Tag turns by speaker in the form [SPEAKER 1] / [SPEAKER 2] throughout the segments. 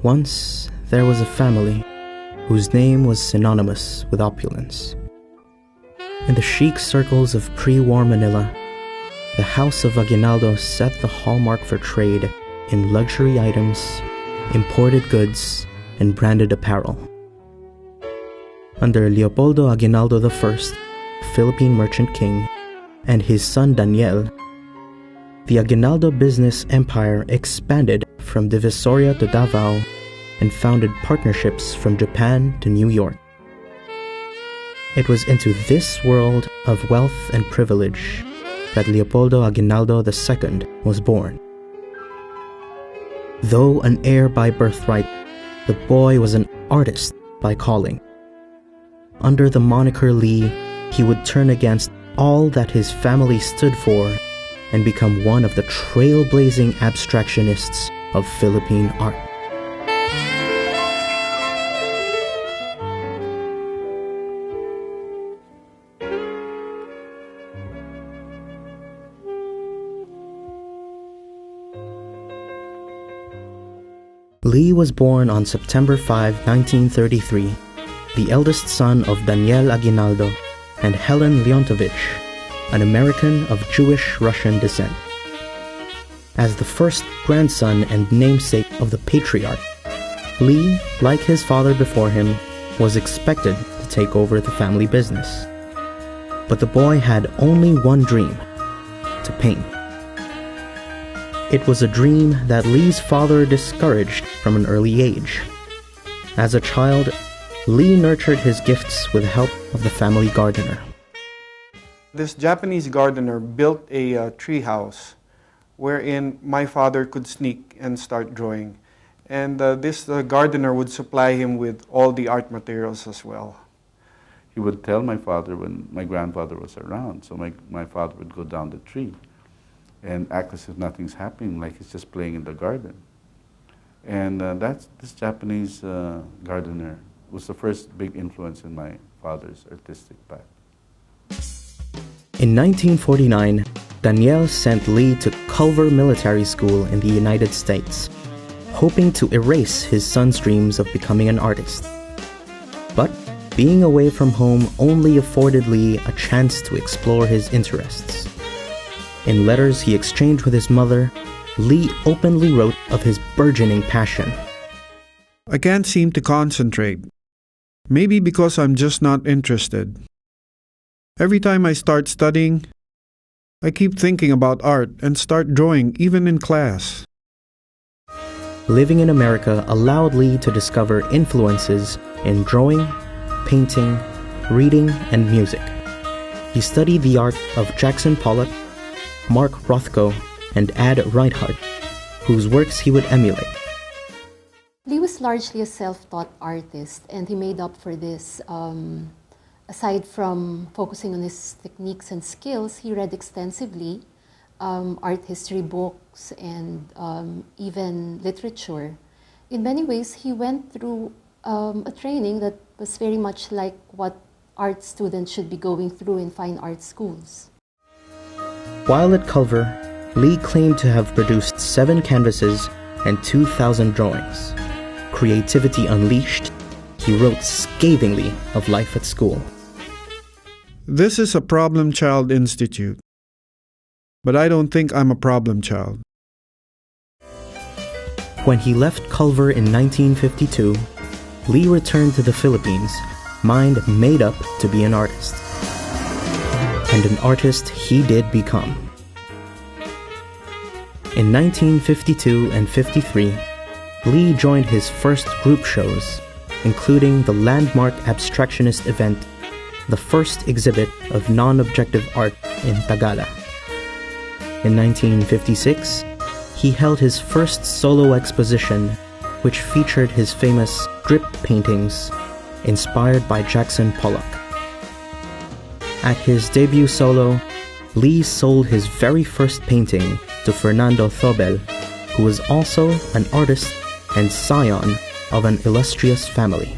[SPEAKER 1] Once there was a family whose name was synonymous with opulence. In the chic circles of pre-war Manila, the House of Aguinaldo set the hallmark for trade in luxury items, imported goods, and branded apparel. Under Leopoldo Aguinaldo I, Philippine merchant king, and his son Daniel, the Aguinaldo business empire expanded from Divisoria to Davao and founded partnerships from Japan to New York. It was into this world of wealth and privilege that Leopoldo Aguinaldo II was born. Though an heir by birthright, the boy was an artist by calling. Under the moniker Lee, he would turn against all that his family stood for and become one of the trailblazing abstractionists of Philippine art. Lee was born on September 5, 1933, the eldest son of Daniel Aguinaldo and Helen Leontovich, an American of Jewish-Russian descent. As the first grandson and namesake of the patriarch, Lee, like his father before him, was expected to take over the family business. But the boy had only one dream: to paint. It was a dream that Lee's father discouraged from an early age. As a child, Lee nurtured his gifts with the help of the family gardener.
[SPEAKER 2] This Japanese gardener built a tree house wherein my father could sneak and start drawing. And this gardener would supply him with all the art materials as well.
[SPEAKER 3] He would tell my father when my grandfather was around, so my father would go down the tree and act as if nothing's happening, like he's just playing in the garden. And this Japanese gardener was the first big influence in my father's artistic path.
[SPEAKER 1] In 1949, Daniel sent Lee to Culver Military School in the United States, hoping to erase his son's dreams of becoming an artist. But being away from home only afforded Lee a chance to explore his interests. In letters he exchanged with his mother, Lee openly wrote of his burgeoning passion.
[SPEAKER 4] I can't seem to concentrate. Maybe because I'm just not interested. Every time I start studying, I keep thinking about art and start drawing even in class.
[SPEAKER 1] Living in America allowed Lee to discover influences in drawing, painting, reading, and music. He studied the art of Jackson Pollock, Mark Rothko, and Ad Reinhardt, whose works he would emulate.
[SPEAKER 5] Lee was largely a self-taught artist, and he made up for this. Aside from focusing on his techniques and skills, he read extensively art history books and even literature. In many ways, he went through a training that was very much like what art students should be going through in fine art schools.
[SPEAKER 1] While at Culver, Lee claimed to have produced 7 canvases and 2,000 drawings. Creativity unleashed, he wrote scathingly of life at school.
[SPEAKER 4] This is a problem child institute. But I don't think I'm a problem child.
[SPEAKER 1] When he left Culver in 1952, Lee returned to the Philippines, mind made up to be an artist. And an artist he did become. In 1952 and 53, Lee joined his first group shows, including the landmark abstractionist event, the first exhibit of non-objective art in Tagala. In 1956, he held his first solo exposition, which featured his famous drip paintings inspired by Jackson Pollock. At his debut solo, Lee sold his very first painting to Fernando Thobel, who was also an artist and scion of an illustrious family.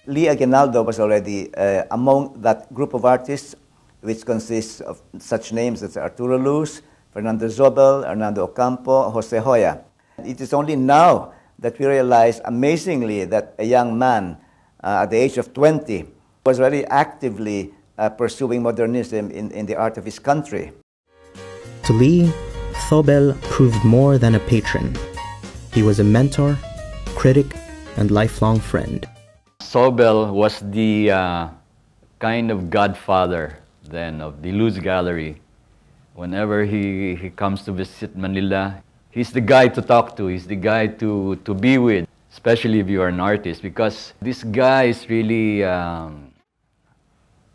[SPEAKER 6] Lee Aguinaldo was already among that group of artists, which consists of such names as Arturo Luz, Fernando Zobel, Hernando Ocampo, Jose Hoya. It is only now that we realize amazingly that a young man at the age of 20 was very actively pursuing modernism in the art of his country.
[SPEAKER 1] To Lee, Thobel proved more than a patron. He was a mentor, critic, and lifelong friend.
[SPEAKER 7] Thobel was the kind of godfather then of the Luz Gallery. Whenever he comes to visit Manila, he's the guy to talk to, he's the guy to be with, especially if you are an artist, because this guy is really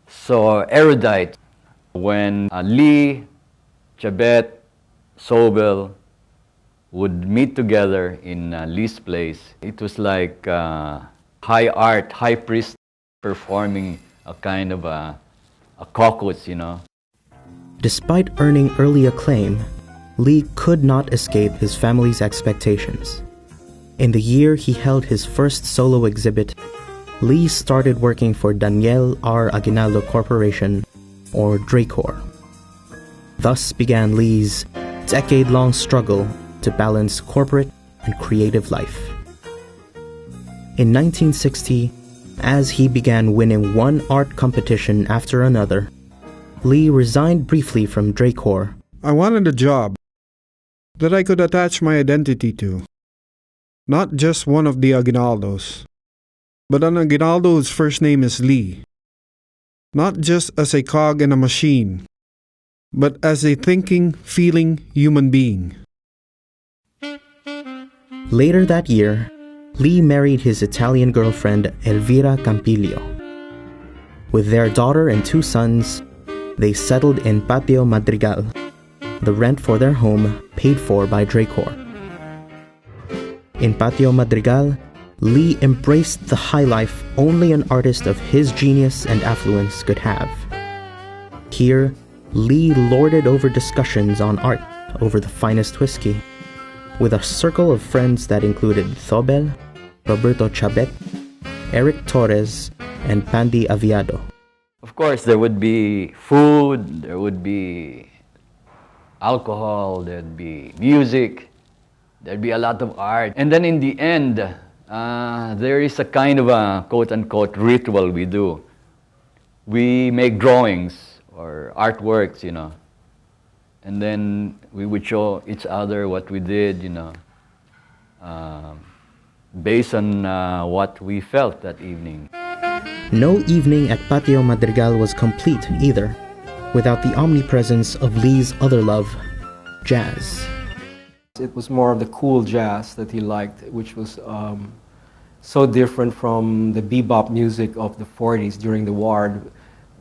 [SPEAKER 7] so erudite. When Lee, Chabet, Sobel would meet together in Lee's place, it was like high art, high priest performing a kind of a caucus, you know.
[SPEAKER 1] Despite earning early acclaim, Lee could not escape his family's expectations. In the year he held his first solo exhibit, Lee started working for Daniel R. Aguinaldo Corporation, or Dracor. Thus began Lee's decade-long struggle to balance corporate and creative life. In 1960, as he began winning one art competition after another, Lee resigned briefly from Dracor.
[SPEAKER 4] I wanted a job that I could attach my identity to. Not just one of the Aguinaldos, but an Aguinaldo whose first name is Lee. Not just as a cog in a machine, but as a thinking, feeling human being.
[SPEAKER 1] Later that year, Lee married his Italian girlfriend Elvira Campillo. With their daughter and 2 sons, they settled in Patio Madrigal, the rent for their home paid for by Dracor. In Patio Madrigal, Lee embraced the high life only an artist of his genius and affluence could have. Here, Lee lorded over discussions on art over the finest whiskey, with a circle of friends that included Thobel, Roberto Chabet, Eric Torres, and Pandy Aviado.
[SPEAKER 7] Of course, there would be food, there would be alcohol, there'd be music, there'd be a lot of art. And then in the end, there is a kind of a quote-unquote ritual we do. We make drawings or artworks, you know, and then we would show each other what we did, you know, based on what we felt that evening.
[SPEAKER 1] No evening at Patio Madrigal was complete either, without the omnipresence of Lee's other love, jazz.
[SPEAKER 8] It was more of the cool jazz that he liked, which was so different from the bebop music of the 40s during the war.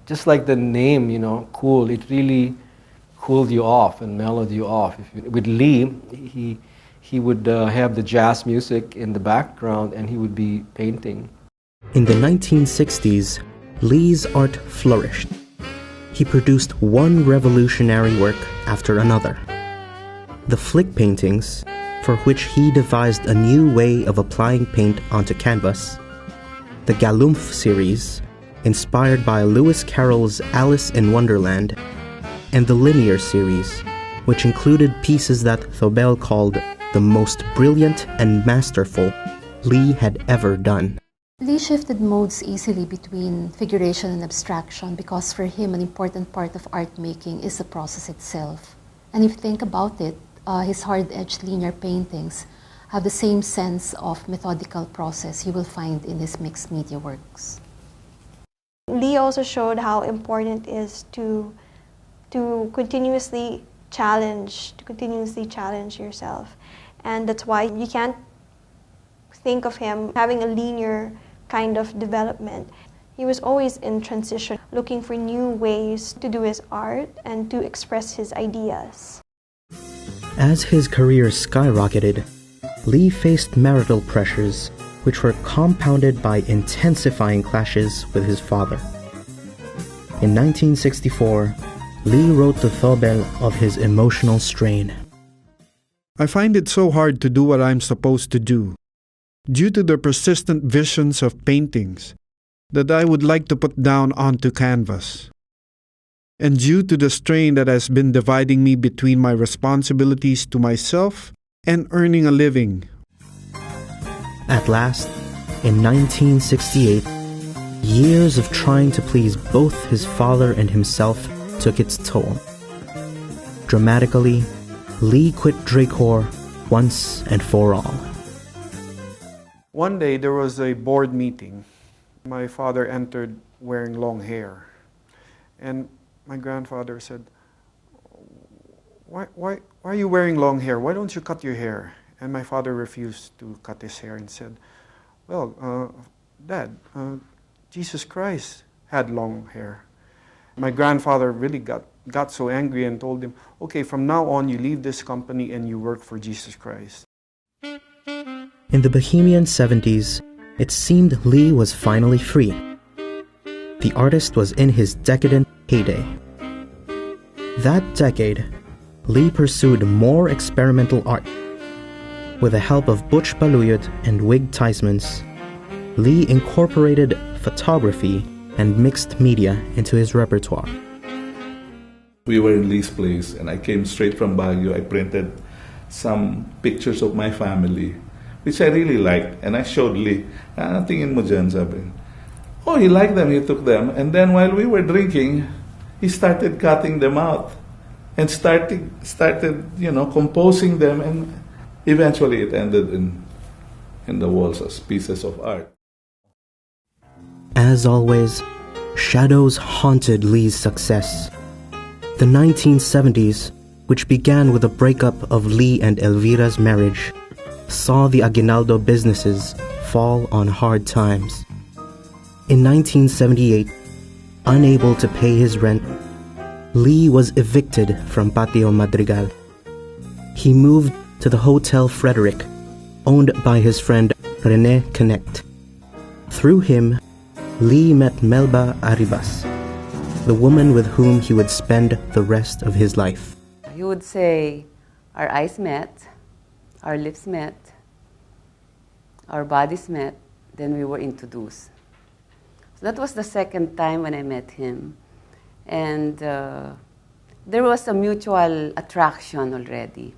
[SPEAKER 8] Just like the name, you know, cool, it really cooled you off and mellowed you off. With Lee, he would have the jazz music in the background and he would be painting.
[SPEAKER 1] In the 1960s, Lee's art flourished. He produced one revolutionary work after another. The flick paintings, for which he devised a new way of applying paint onto canvas. The Galumph series, inspired by Lewis Carroll's Alice in Wonderland, and the Linear series, which included pieces that Thobel called the most brilliant and masterful Lee had ever done.
[SPEAKER 5] Lee shifted modes easily between figuration and abstraction because for him an important part of art making is the process itself. And if you think about it, his hard-edged linear paintings have the same sense of methodical process you will find in his mixed media works.
[SPEAKER 9] Lee also showed how important it is to continuously challenge yourself. And that's why you can't think of him having a linear kind of development. He was always in transition, looking for new ways to do his art and to express his ideas.
[SPEAKER 1] As his career skyrocketed, Lee faced marital pressures which were compounded by intensifying clashes with his father. In 1964, Lee wrote to Thobel of his emotional strain.
[SPEAKER 4] I find it so hard to do what I'm supposed to do, due to the persistent visions of paintings that I would like to put down onto canvas, and due to the strain that has been dividing me between my responsibilities to myself and earning a living.
[SPEAKER 1] At last, in 1968, years of trying to please both his father and himself took its toll. Dramatically, Lee quit Drake Corps once and for all.
[SPEAKER 2] One day there was a board meeting. My father entered wearing long hair. And my grandfather said, why are you wearing long hair? Why don't you cut your hair? And my father refused to cut his hair and said, well, Dad, Jesus Christ had long hair. My grandfather really got so angry and told him, okay, from now on you leave this company and you work for Jesus Christ.
[SPEAKER 1] In the Bohemian 70s, it seemed Lee was finally free. The artist was in his decadent heyday. That decade, Lee pursued more experimental art. With the help of Butch Baluyot and Wig Theismans, Lee incorporated photography and mixed media into his repertoire.
[SPEAKER 10] We were in Lee's place and I came straight from Baguio. I printed some pictures of my family, which I really liked, and I showed Lee. Tingin mo dyan, sabi. Oh, he liked them, he took them. And then while we were drinking, he started cutting them out and started composing them, and eventually it ended in the walls as pieces of art.
[SPEAKER 1] As always, shadows haunted Lee's success. The 1970s, which began with the breakup of Lee and Elvira's marriage, saw the Aguinaldo businesses fall on hard times. In 1978, unable to pay his rent, Lee was evicted from Patio Madrigal. He moved to the Hotel Frederick, owned by his friend Rene Connect. Through him, Lee met Melba Arribas, the woman with whom he would spend the rest of his life.
[SPEAKER 11] He would say, our eyes met, our lips met, our bodies met, then we were introduced. So that was the second time when I met him. And there was a mutual attraction already.